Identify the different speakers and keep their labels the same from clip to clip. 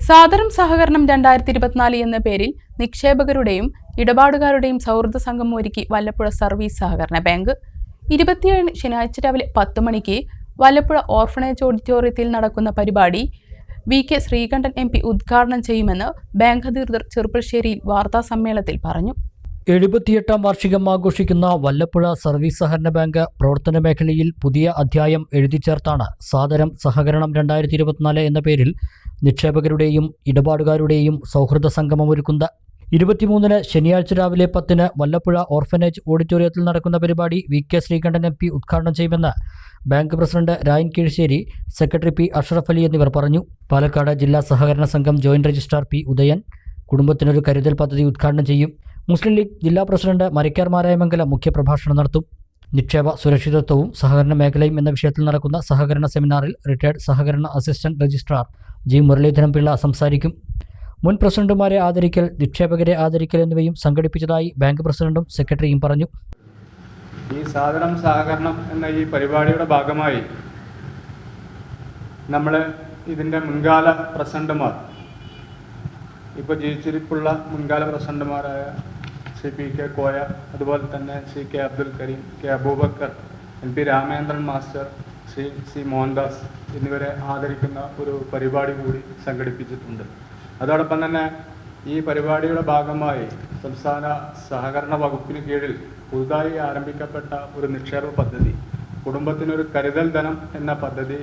Speaker 1: സാദരം സഹകരണം 2024 എന്ന പേരിൽ നിക്ഷേപകരുടെയും ഇടപാടുകാരുടെയും സൗഹൃദ സംഘം ഒരുക്കി വല്ലപ്പുഴ സർവീസ് സഹകരണ ബാങ്ക് 27 ശനിയാഴ്ച രാവിലെ 10 മണിക്ക് വല്ലപ്പുഴ ഓർഫനേജ് ഓഡിറ്റോറിയത്തിൽ നടക്കുന്ന പരിപാടി VK ശ്രീകണ്ഠൻ MP ഉദ്ഘാടനം ചെയ്യുമെന്ന് ബാങ്ക് അധികൃതർ ചെറുപ്പശ്ശേരിയിൽ വാർത്താസമ്മേളനത്തിൽ പറഞ്ഞു.
Speaker 2: 78ാം വാർഷികം ആഘോഷിക്കുന്ന വല്ലപ്പുഴ സർവീസ് സഹകരണ ബാങ്ക് പ്രവർത്തന മേഖലയിൽ പുതിയ അധ്യായം എഴുതിച്ചേർത്താണ് സാദരം സഹകരണം 2024 എന്ന പേരിൽ നിക്ഷേപകരുടെയും ഇടപാടുകാരുടെയും സൗഹൃദ സംഗമം ഒരുക്കുന്നത്. 23 ശനിയാഴ്ച രാവിലെ 10 വല്ലപ്പുഴ ഓർഫനേജ് ഓഡിറ്റോറിയത്തിൽ നടക്കുന്ന പരിപാടി VK ശ്രീകണ്ഠൻ MP ഉദ്ഘാടനം ചെയ്യുമെന്ന് bank president Rayan Keezhssery, secretary P Ashraf Ali എന്നിവർ പറഞ്ഞു. പാലക്കാട് ജില്ലാ സഹകരണ സംഘം ജോയിന്റ് രജിസ്ട്രാർ P ഉദയൻ കുടുംബത്തിനൊരു കരുതൽ പദ്ധതി ഉദ്ഘാടനം ചെയ്യും. മുസ്ലിം ലീഗ് ജില്ലാ പ്രസിഡന്റ് മരക്കാർ മാരായമംഗലം മുഖ്യപ്രഭാഷണം നടത്തും. നിക്ഷേപ സുരക്ഷിതത്വവും സഹകരണ മേഖലയും എന്ന വിഷയത്തിൽ നടക്കുന്ന സഹകരണ സെമിനാറിൽ റിട്ടയർഡ് സഹകരണ assistant registrar G Muraleedharan Pillai സംസാരിക്കും. മുൻ പ്രസിഡന്റുമാരെ ആദരിക്കൽ, നിക്ഷേപകരെ ആദരിക്കൽ എന്നിവയും സംഘടിപ്പിച്ചതായി ബാങ്ക് പ്രസിഡന്റും സെക്രട്ടറിയും പറഞ്ഞു.
Speaker 3: ഈ സാദരം സഹകരണം എന്ന ഈ പരിപാടിയുടെ ഭാഗമായി നമ്മൾ ഇതിൻ്റെ മുൻകാല പ്രസിഡന്റുമാർ, ഇപ്പോൾ ജീവിച്ചിരിപ്പുള്ള മുൻകാല പ്രസിഡന്റുമാരായ ശ്രീ PK കോയ, അതുപോലെ തന്നെ CK Abdul Kareem, K Aboobacker, MP Ramendran master, Sree C Mohandas എന്നിവരെ ആദരിക്കുന്ന ഒരു പരിപാടി കൂടി സംഘടിപ്പിച്ചിട്ടുണ്ട്. അതോടൊപ്പം തന്നെ ഈ പരിപാടിയുടെ ഭാഗമായി സംസ്ഥാന സഹകരണ വകുപ്പിന് കീഴിൽ പുതുതായി ആരംഭിക്കപ്പെട്ട ഒരു നിക്ഷേപ പദ്ധതി, കുടുംബത്തിനൊരു കരുതൽ ധനം എന്ന പദ്ധതി,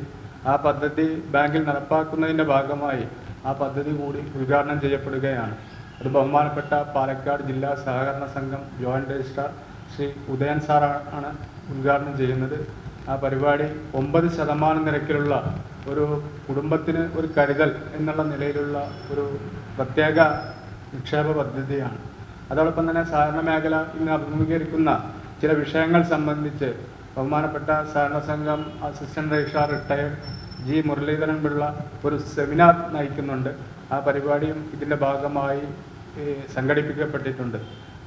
Speaker 3: ആ പദ്ധതി ബാങ്കിൽ നടപ്പാക്കുന്നതിൻ്റെ ഭാഗമായി ആ പദ്ധതി കൂടി ഉദ്ഘാടനം ചെയ്യപ്പെടുകയാണ്. അത് ബഹുമാനപ്പെട്ട പാലക്കാട് ജില്ലാ സഹകരണ സംഘം ജോയിന്റ് രജിസ്ട്രാർ ശ്രീ ഉദയൻ സാറാണ് ഉദ്ഘാടനം ചെയ്യുന്നത്. ആ പരിപാടി 9% നിരക്കിലുള്ള ഒരു കുടുംബത്തിന് ഒരു കരുതൽ എന്നുള്ള നിലയിലുള്ള ഒരു പ്രത്യേക നിക്ഷേപ പദ്ധതിയാണ്. അതോടൊപ്പം തന്നെ സഹകരണ മേഖല ഇന്ന് അഭിമുഖീകരിക്കുന്ന ചില വിഷയങ്ങൾ സംബന്ധിച്ച് ബഹുമാനപ്പെട്ട സഹകരണ സംഘം assistant registrar retired G Muraleedharan Pillai ഒരു സെമിനാർ നയിക്കുന്നുണ്ട്. ആ പരിപാടിയും ഇതിൻ്റെ ഭാഗമായി സംഘടിപ്പിക്കപ്പെട്ടിട്ടുണ്ട്.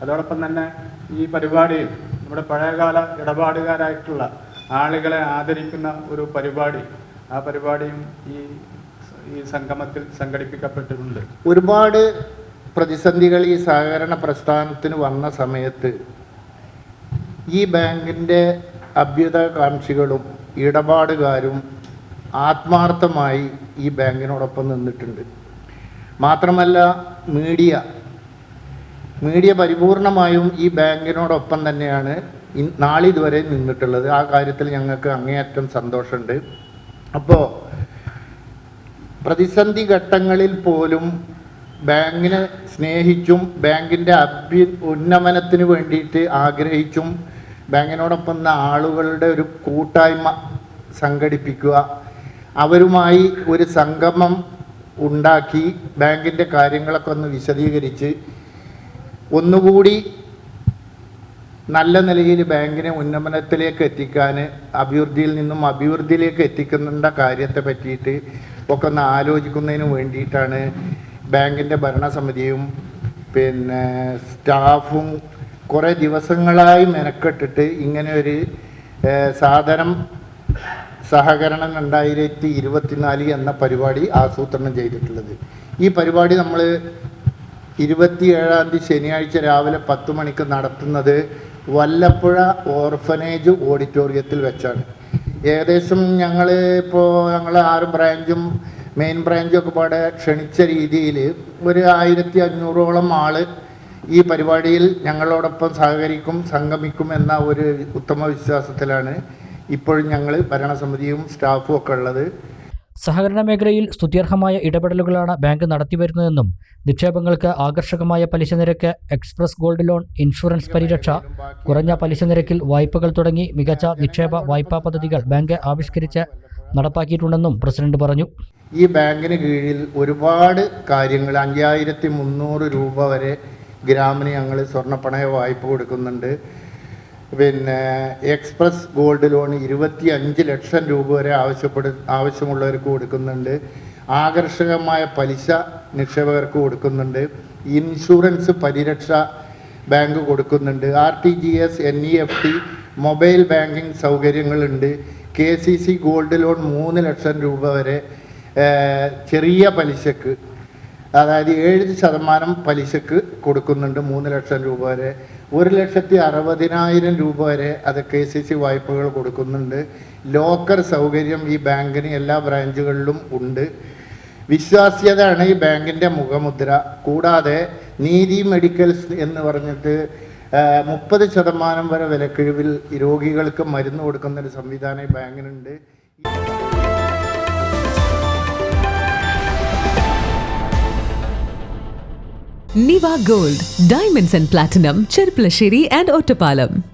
Speaker 3: അതോടൊപ്പം തന്നെ ഈ പരിപാടിയിൽ നമ്മുടെ പഴയകാല ഇടപാടുകാരായിട്ടുള്ള ആളുകളെ ആദരിക്കുന്ന ഒരു പരിപാടി, ആ പരിപാടിയും ഈ സംഗമത്തിൽ സംഘടിപ്പിക്കപ്പെട്ടിട്ടുണ്ട്.
Speaker 4: ഒരുപാട് പ്രതിസന്ധികൾ ഈ സഹകരണ പ്രസ്ഥാനത്തിന് വന്ന സമയത്ത് ഈ ബാങ്കിൻ്റെ അഭ്യുദയകാംക്ഷികളും ഇടപാടുകാരും ആത്മാർത്ഥമായി ഈ ബാങ്കിനോടൊപ്പം നിന്നിട്ടുണ്ട്. മാത്രമല്ല മീഡിയ പരിപൂർണമായും ഈ ബാങ്കിനോടൊപ്പം തന്നെയാണ് നാളിതുവരെ നിന്നിട്ടുള്ളത്. ആ കാര്യത്തിൽ ഞങ്ങൾക്ക് അങ്ങേയറ്റം സന്തോഷമുണ്ട്. അപ്പോൾ പ്രതിസന്ധി ഘട്ടങ്ങളിൽ പോലും ബാങ്കിനെ സ്നേഹിച്ചും ബാങ്കിൻ്റെ ഉന്നമനത്തിന് വേണ്ടിയിട്ട് ആഗ്രഹിച്ചും ബാങ്കിനോടൊപ്പം ആളുകളുടെ ഒരു കൂട്ടായ്മ സംഘടിപ്പിക്കുക, അവരുമായി ഒരു സംഗമം ഉണ്ടാക്കി ബാങ്കിൻ്റെ കാര്യങ്ങളൊക്കെ ഒന്ന് വിശദീകരിച്ച് ഒന്നുകൂടി നല്ല നിലയിൽ ബാങ്കിനെ ഉന്നമനത്തിലേക്ക് എത്തിക്കാൻ, അഭിവൃദ്ധിയിൽ നിന്നും അഭിവൃദ്ധിയിലേക്ക് എത്തിക്കുന്ന കാര്യത്തെ പറ്റിയിട്ട് ഒക്കെ ഒന്ന് ആലോചിക്കുന്നതിന് വേണ്ടിയിട്ടാണ് ബാങ്കിൻ്റെ ഭരണസമിതിയും സ്റ്റാഫും കുറേ ദിവസങ്ങളായി മെനക്കെട്ടിട്ട് ഇങ്ങനെ ഒരു സാദരം സഹകരണം 2024 എന്ന പരിപാടി ആസൂത്രണം ചെയ്തിട്ടുള്ളത്. ഈ പരിപാടി നമ്മൾ 27 ശനിയാഴ്ച രാവിലെ 10 മണിക്ക് നടത്തുന്നത് വല്ലപ്പുഴ ഓർഫനേജ് ഓഡിറ്റോറിയത്തിൽ വെച്ചാണ്. ഏകദേശം ഞങ്ങൾ 6 ബ്രാഞ്ചും മെയിൻ ബ്രാഞ്ചും ഒക്കെ പാടെ ക്ഷണിച്ച രീതിയിൽ ഒരു 1500ഓളം ആൾ ഈ പരിപാടിയിൽ ഞങ്ങളോടൊപ്പം സംഗമിക്കും എന്ന ഒരു ഉത്തമ വിശ്വാസത്തിലാണ് ഇപ്പോഴും ഞങ്ങൾ ഭരണസമിതിയും സ്റ്റാഫും ഒക്കെ ഉള്ളത്.
Speaker 2: സഹകരണ മേഖലയിൽ സ്തുത്യർഹമായ ഇടപെടലുകളാണ് ബാങ്ക് നടത്തിവരുന്നതെന്നും നിക്ഷേപങ്ങൾക്ക് ആകർഷകമായ പലിശ നിരക്ക്, എക്സ്പ്രസ് ഗോൾഡ് ലോൺ, ഇൻഷുറൻസ് പരിരക്ഷ, കുറഞ്ഞ പലിശ നിരക്കിൽ വായ്പകൾ തുടങ്ങി മികച്ച നിക്ഷേപ വായ്പാ പദ്ധതികൾ ബാങ്ക് ആവിഷ്കരിച്ച് നടപ്പാക്കിയിട്ടുണ്ടെന്നും പ്രസിഡന്റ് പറഞ്ഞു.
Speaker 4: ഈ ബാങ്കിന് കീഴിൽ ഒരുപാട് കാര്യങ്ങൾ 5300 രൂപ വരെ ഗ്രാമിന് ഞങ്ങൾ സ്വർണ്ണപ്പണയ വായ്പ കൊടുക്കുന്നുണ്ട്. എക്സ്പ്രസ് ഗോൾഡ് ലോൺ 25 ലക്ഷം രൂപ വരെ ആവശ്യമുള്ളവർക്ക് കൊടുക്കുന്നുണ്ട്. ആകർഷകമായ പലിശ നിക്ഷേപകർക്ക് കൊടുക്കുന്നുണ്ട്. ഇൻഷുറൻസ് പരിരക്ഷ ബാങ്ക് കൊടുക്കുന്നുണ്ട്. RTGS, NEFT, മൊബൈൽ ബാങ്കിങ് സൗകര്യങ്ങളുണ്ട്. KCC ഗോൾഡ് ലോൺ 3 ലക്ഷം രൂപ വരെ ചെറിയ പലിശക്ക് അതായത് 7% പലിശക്ക് കൊടുക്കുന്നുണ്ട്. 3 ലക്ഷം രൂപ വരെ, 1,60,000 രൂപ വരെ അത് KCC വായ്പകൾ കൊടുക്കുന്നുണ്ട്. ലോക്കർ സൗകര്യം ഈ ബാങ്കിന് എല്ലാ ബ്രാഞ്ചുകളിലും ഉണ്ട്. വിശ്വാസ്യതയാണ് ഈ ബാങ്കിൻ്റെ മുഖമുദ്ര. കൂടാതെ നീതി മെഡിക്കൽസ് എന്ന് പറഞ്ഞിട്ട് 30% വരെ വിലക്കിഴിവിൽ രോഗികൾക്ക് മരുന്ന് കൊടുക്കുന്നൊരു സംവിധാനം ഈ ബാങ്കിനുണ്ട്.
Speaker 5: Niva Gold, Diamonds and Platinum, Cherpalasheri and Ottapalam.